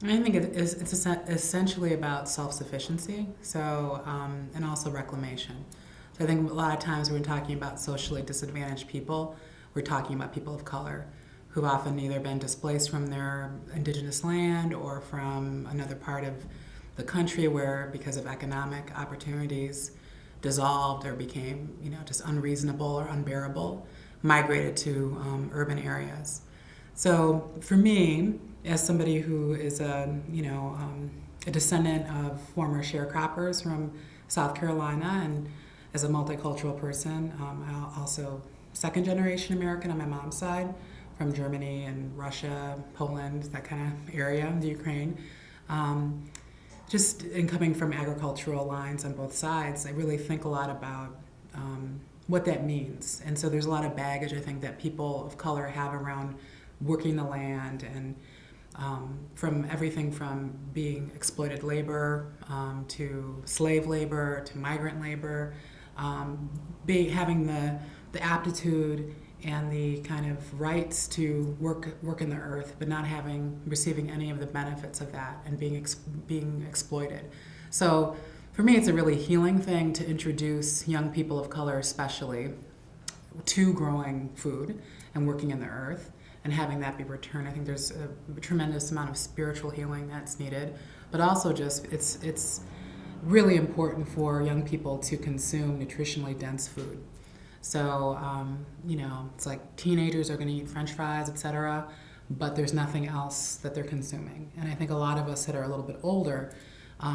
I think it's essentially about self-sufficiency, so and also reclamation. So I think a lot of times when we're talking about socially disadvantaged people, we're talking about people of color who've often either been displaced from their indigenous land or from another part of the country where, because of economic opportunities, dissolved or became, just unreasonable or unbearable, migrated to urban areas. So for me, as somebody who is a descendant of former sharecroppers from South Carolina, and as a multicultural person, I'm also second generation American on my mom's side, from Germany and Russia, Poland, that kind of area, the Ukraine. Just in coming from agricultural lines on both sides, I really think a lot about what that means. And so there's a lot of baggage, I think, that people of color have around working the land, and from everything from being exploited labor to slave labor to migrant labor, having the aptitude and the kind of rights to work in the earth, but not receiving any of the benefits of that, and being exploited. So for me, it's a really healing thing to introduce young people of color, especially, to growing food and working in the earth, and having that be returned. I think there's a tremendous amount of spiritual healing that's needed, but also just it's really important for young people to consume nutritionally dense food. So, it's like teenagers are going to eat French fries, etc., but there's nothing else that they're consuming. And I think a lot of us that are a little bit older,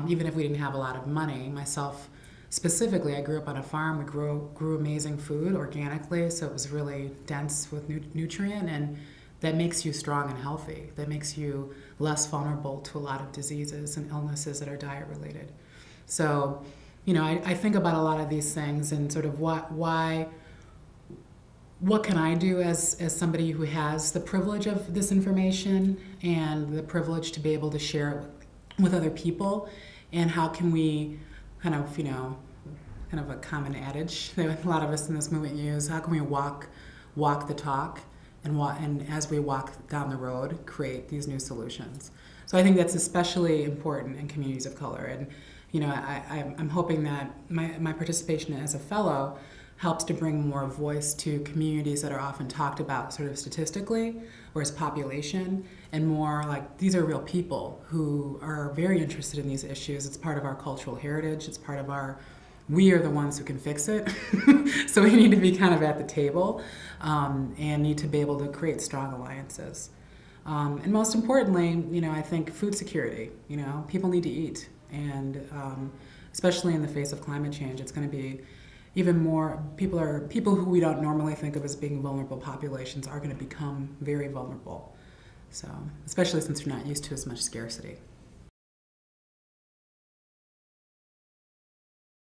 even if we didn't have a lot of money, myself specifically, I grew up on a farm. We grew amazing food organically, so it was really dense with nutrient, and that makes you strong and healthy. That makes you less vulnerable to a lot of diseases and illnesses that are diet related. So, I think about a lot of these things and sort of what can I do as somebody who has the privilege of this information and the privilege to be able to share it with other people, and how can we kind of a common adage that a lot of us in this movement use, how can we walk the talk, and as we walk down the road, create these new solutions. So I think that's especially important in communities of color. And I'm hoping that my participation as a fellow helps to bring more voice to communities that are often talked about sort of statistically or as population, and more like these are real people who are very interested in these issues. It's part of our cultural heritage. It's part of we are the ones who can fix it. So we need to be kind of at the table, and need to be able to create strong alliances. And most importantly, I think food security. People need to eat. And especially in the face of climate change, it's going to be even more, people who we don't normally think of as being vulnerable populations are going to become very vulnerable. So, especially since we're not used to as much scarcity.